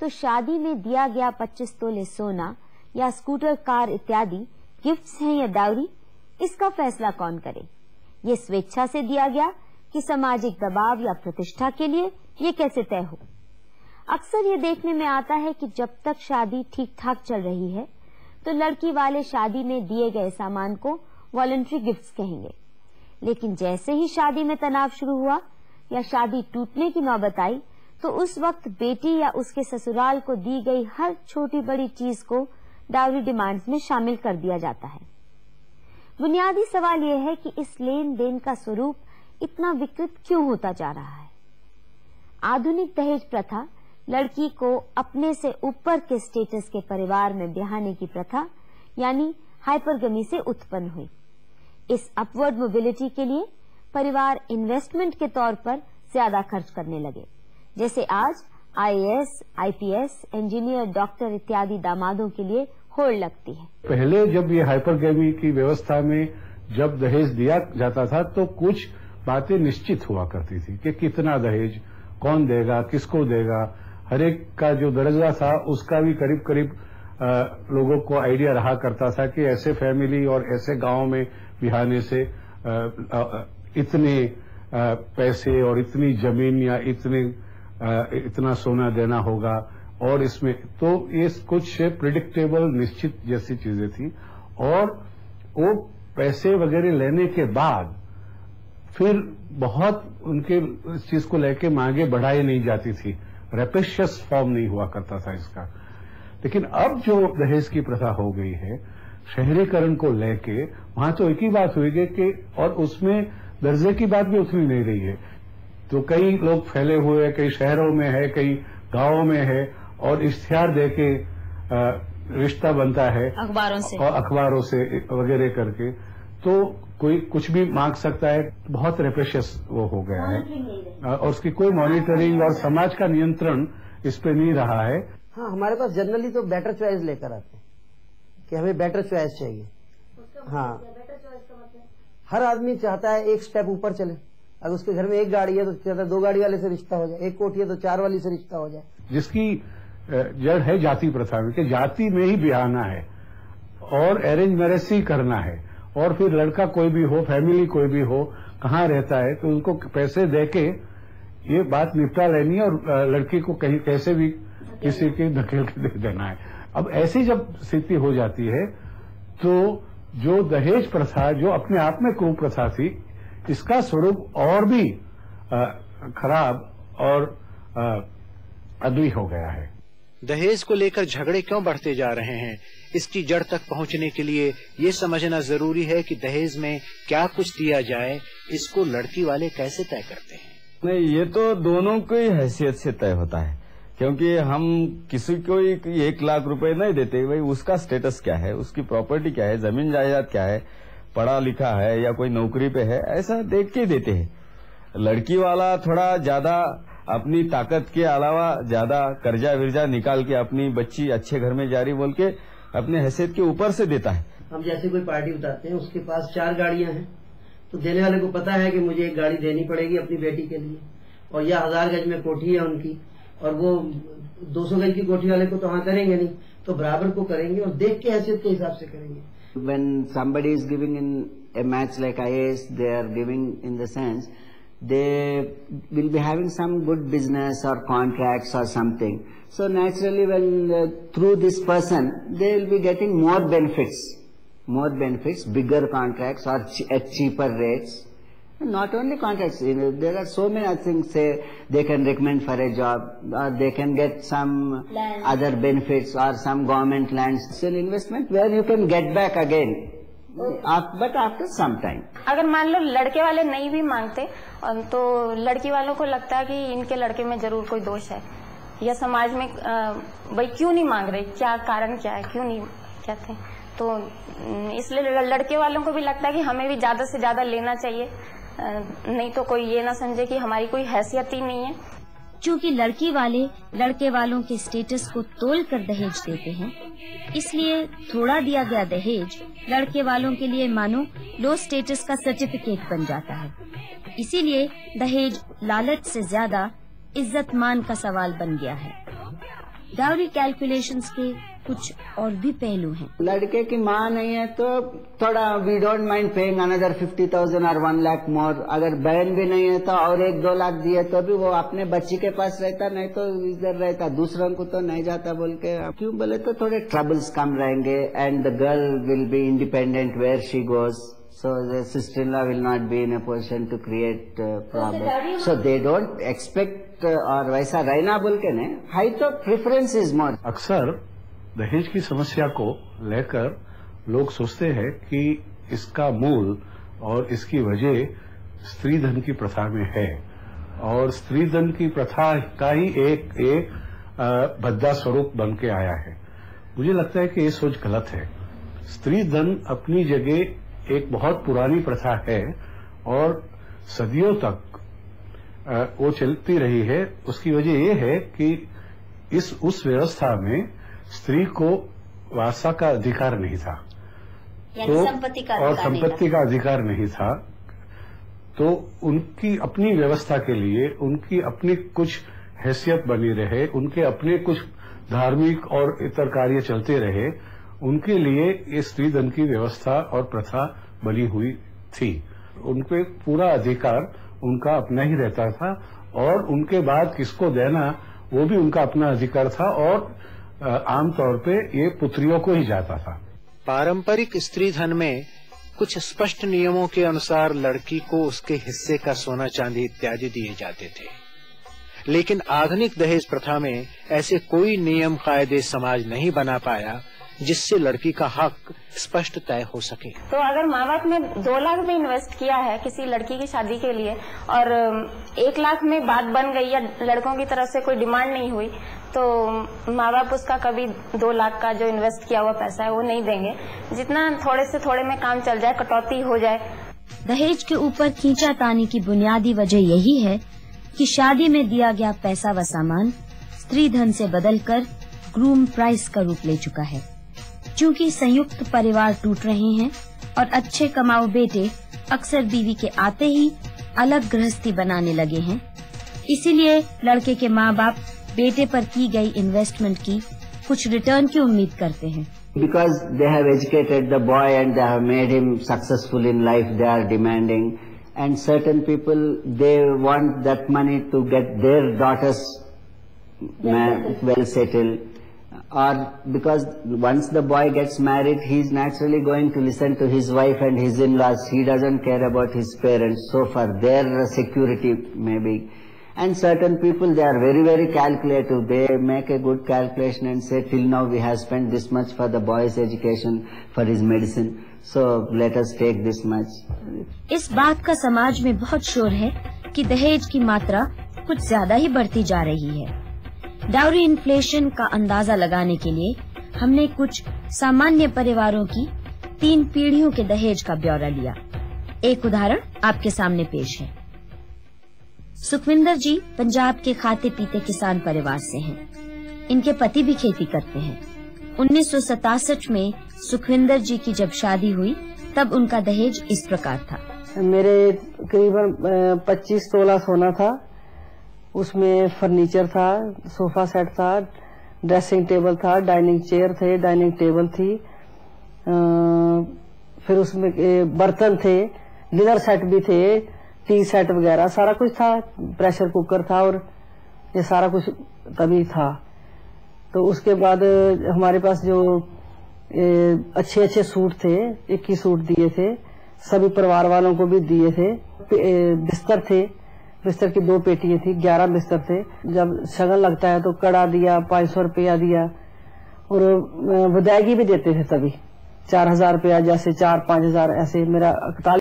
तो शादी में दिया गया 25 तोले सोना या स्कूटर, कार इत्यादि गिफ्ट्स हैं या डाउरी, इसका फैसला कौन करे? ये स्वेच्छा से दिया गया कि सामाजिक दबाव या प्रतिष्ठा के लिए, ये कैसे तय हो? अक्सर ये देखने में आता है कि जब तक शादी ठीक ठाक चल रही है तो लड़की वाले शादी में दिए गए सामान को वॉलंटरी गिफ्ट्स कहेंगे, लेकिन जैसे ही शादी में तनाव शुरू हुआ या शादी टूटने की नौबत आई तो उस वक्त बेटी या उसके ससुराल को दी गई हर छोटी बड़ी चीज को डाउरी डिमांड्स में शामिल कर दिया जाता है। बुनियादी सवाल यह है कि इस लेन देन का स्वरूप इतना विकृत क्यों होता जा रहा है? आधुनिक दहेज प्रथा लड़की को अपने से ऊपर के स्टेटस के परिवार में ब्याहने की प्रथा यानी हाइपरगमी से उत्पन्न हुई। इस अपवर्ड मोबिलिटी के लिए परिवार इन्वेस्टमेंट के तौर पर ज्यादा खर्च करने लगे। जैसे आज IAS, IPS, इंजीनियर, डॉक्टर इत्यादि दामादों के लिए होड़ लगती है। पहले जब ये हाइपरगमी की व्यवस्था में जब दहेज दिया जाता था तो कुछ बातें निश्चित हुआ करती थी कि कितना दहेज, कौन देगा, किसको देगा, हर एक का जो दर्जा था उसका भी करीब करीब लोगों को आइडिया रहा करता था कि ऐसे फैमिली और ऐसे गांव में बिहाने से इतने पैसे और इतनी जमीन या इतना सोना देना होगा, और इसमें तो ये कुछ प्रिडिक्टेबल निश्चित जैसी चीजें थी। और वो पैसे वगैरह लेने के बाद फिर बहुत उनके इस चीज को लेके मांगे बढ़ाई नहीं जाती थी, रेपिशियस फॉर्म नहीं हुआ करता था इसका। लेकिन अब जो दहेज की प्रथा हो गई है शहरीकरण को लेके, वहां तो एक ही बात हुई है कि और उसमें दर्जे की बात भी उतनी नहीं रही है। तो कई लोग फैले हुए, कई शहरों में है, कई गांवों में है, और इश्तिहार देके रिश्ता बनता है अखबारों से वगैरह करके, तो कोई कुछ भी मांग सकता है। बहुत रेप्रेशियस वो हो गया है और उसकी कोई मॉनिटरिंग और समाज का नियंत्रण इस पे नहीं रहा है। हाँ, हमारे पास जनरली तो बेटर चॉइस लेकर आते हैं कि हमें बेटर चॉइस चाहिए। हाँ, हर आदमी चाहता है एक स्टेप ऊपर चले। अगर उसके घर में एक गाड़ी है तो चाहता है 2 गाड़ी वाले से रिश्ता हो जाए, एक कोठी है तो 4 वाली से रिश्ता हो जाए। जिसकी जड़ है जाति प्रथा में कि जाति में ही ब्याहना है और अरेंज मैरिज ही करना है, और फिर लड़का कोई भी हो, फैमिली कोई भी हो, कहाँ रहता है तो उनको पैसे देके ये बात निपटा लेनी है और लड़की को कहीं कैसे भी किसी के धकेल के दे देना है। अब ऐसी जब स्थिति हो जाती है तो जो दहेज प्रथा जो अपने आप में कुप्रथा थी, इसका स्वरूप और भी खराब और अद्भुत हो गया है। दहेज को लेकर झगड़े क्यों बढ़ते जा रहे हैं, इसकी जड़ तक पहुंचने के लिए ये समझना जरूरी है कि दहेज में क्या कुछ दिया जाए, इसको लड़की वाले कैसे तय करते हैं। नहीं, ये तो दोनों की हैसियत से तय होता है, क्योंकि हम किसी को 1 लाख रुपए नहीं देते। भाई उसका स्टेटस क्या है, उसकी प्रॉपर्टी क्या है, जमीन जायदाद क्या है, पढ़ा लिखा है या कोई नौकरी पे है, ऐसा देख के देते हैं। लड़की वाला थोड़ा ज्यादा अपनी ताकत के अलावा ज्यादा कर्जा विर्जा निकाल के अपनी बच्ची अच्छे घर में जारी बोल के अपने हैसियत के ऊपर से देता है। हम जैसे कोई पार्टी बताते हैं, उसके पास 4 गाड़ियां हैं, तो देने वाले को पता है कि मुझे एक गाड़ी देनी पड़ेगी अपनी बेटी के लिए, और यह 1000 गज में कोठी है उनकी, और वो 200 गज की कोठी वाले को तो हाँ करेंगे नहीं, तो बराबर को करेंगे और देख के हैसियत के हिसाब से करेंगे। When somebody is giving in a match like IAS, they are giving in the sense they will be having some good business or contracts or something. So naturally, when through this person, they will be getting more benefits, bigger contracts or at cheaper rates. Not only contracts, there are so many things. Say they can recommend for a job, or they can get some other benefits or some government lands. It's an investment where you can get back again, but after some time. अगर मान लो लड़के वाले नहीं भी मांगते तो लड़की वालों को लगता है कि इनके लड़के में जरूर कोई दोष है, या समाज में भाई क्यों नहीं मांग रहे, क्या कारण क्या है, क्यों नहीं कहते, तो इसलिए लड़के वालों को भी लगता है कि हमें भी ज्यादा से ज्यादा लेना चाहिए, नहीं तो कोई ये ना समझे कि हमारी कोई हैसियत ही नहीं है। चूँकि लड़की वाले लड़के वालों के स्टेटस को तोल कर दहेज देते हैं, इसलिए थोड़ा दिया गया दहेज लड़के वालों के लिए मानो लो स्टेटस का सर्टिफिकेट बन जाता है। इसीलिए दहेज लालच से ज्यादा इज्जत मान का सवाल बन गया है। डाउरी कैलकुलेशंस के कुछ और भी पहलू हैं। लड़के की माँ नहीं है तो थोड़ा we don't mind paying another 50,000 और 1 लाख मोर। अगर बहन भी नहीं है तो और 1-2 लाख दिए तो भी वो अपने बच्ची के पास रहता, नहीं तो इधर रहता, दूसरों को तो नहीं जाता बोल के। क्यों बोले तो थोड़े ट्रबल्स कम रहेंगे and the girl will be independent where she goes, so the sister-in-law will not be in a position to create problem. So they don't expect और वैसा रहना बोल के नहीं, हाई तो प्रेफरेंस इज मोर। अक्सर दहेज की समस्या को लेकर लोग सोचते हैं कि इसका मूल और इसकी वजह स्त्री धन की प्रथा में है और स्त्री धन की प्रथा का ही एक भद्दा स्वरूप बन के आया है। मुझे लगता है कि ये सोच गलत है। स्त्री धन अपनी जगह एक बहुत पुरानी प्रथा है और सदियों तक वो चलती रही है। उसकी वजह ये है कि उस व्यवस्था में स्त्री को वासा का अधिकार नहीं था, तो संपत्ति का अधिकार नहीं था, तो उनकी अपनी व्यवस्था के लिए उनकी अपनी कुछ हैसियत बनी रहे, उनके अपने कुछ धार्मिक और इतर कार्य चलते रहे, उनके लिए ये स्त्री धन की व्यवस्था और प्रथा बनी हुई थी। उनके पूरा अधिकार उनका अपना ही रहता था और उनके बाद किसको देना वो भी उनका अपना अधिकार था और आमतौर पे ये पुत्रियों को ही जाता था। पारंपरिक स्त्री धन में कुछ स्पष्ट नियमों के अनुसार लड़की को उसके हिस्से का सोना चांदी इत्यादि दिए जाते थे, लेकिन आधुनिक दहेज प्रथा में ऐसे कोई नियम कायदे समाज नहीं बना पाया जिससे लड़की का हक स्पष्ट तय हो सके। तो अगर माँ बाप ने 2 लाख भी इन्वेस्ट किया है किसी लड़की की शादी के लिए और 1 लाख में बात बन गई या लड़कों की तरफ से कोई डिमांड नहीं हुई, तो माँ बाप उसका कभी 2 लाख का जो इन्वेस्ट किया हुआ पैसा है वो नहीं देंगे। जितना थोड़े से थोड़े में काम चल जाए, कटौती हो जाए। दहेज के ऊपर खींचातानी की बुनियादी वजह यही है कि शादी में दिया गया पैसा व सामान स्त्री धन से बदलकर ग्रूम प्राइस का रूप ले चुका है। क्योंकि संयुक्त परिवार टूट रहे हैं और अच्छे कमाऊ बेटे अक्सर बीवी के आते ही अलग गृहस्थी बनाने लगे हैं, इसीलिए लड़के के माँ बाप बेटे पर की गई इन्वेस्टमेंट की कुछ रिटर्न की उम्मीद करते हैं। Because they have educated the boy and they have made him successful in life, they are demanding, and certain people they want that money to get their daughters well settled. Or because once the boy gets married, he is naturally going to listen to his wife and his in-laws. He doesn't care about his parents, so for their security maybe. And certain people, they are very, very calculative. They make a good calculation and say, till now we have spent this much for the boy's education, for his medicine, so let us take this much. इस बात का समाज में बहुत शोर है कि दहेज की मात्रा कुछ ज्यादा ही बढ़ती जा रही है। डाउरी इन्फ्लेशन का अंदाजा लगाने के लिए हमने कुछ सामान्य परिवारों की 3 पीढ़ियों के दहेज का ब्यौरा लिया। एक उदाहरण आपके सामने पेश है। सुखविंदर जी पंजाब के खाते पीते किसान परिवार से हैं। इनके पति भी खेती करते हैं। 1967 में सुखविंदर जी की जब शादी हुई तब उनका दहेज इस प्रकार था। मेरे करीबन 25 तोला सोना था, उसमें फर्नीचर था, सोफा सेट था, ड्रेसिंग टेबल था, डाइनिंग चेयर थे, डाइनिंग टेबल थी, फिर उसमें बर्तन थे, डिनर सेट भी थे, टी सेट वगैरह सारा कुछ था, प्रेशर कुकर था और ये सारा कुछ तभी था। तो उसके बाद हमारे पास जो अच्छे अच्छे सूट थे, 21 सूट दिए थे, सभी परिवार वालों को भी दिए थे। बिस्तर थे, बिस्तर की 2 पेटियां थी, 11 बिस्तर थे। जब शगन लगता है तो कड़ा दिया, 500 रुपया दिया और विदायगी भी देते थे। तभी 4,000 रुपया, जैसे 4-5 हजार ऐसे। मेरा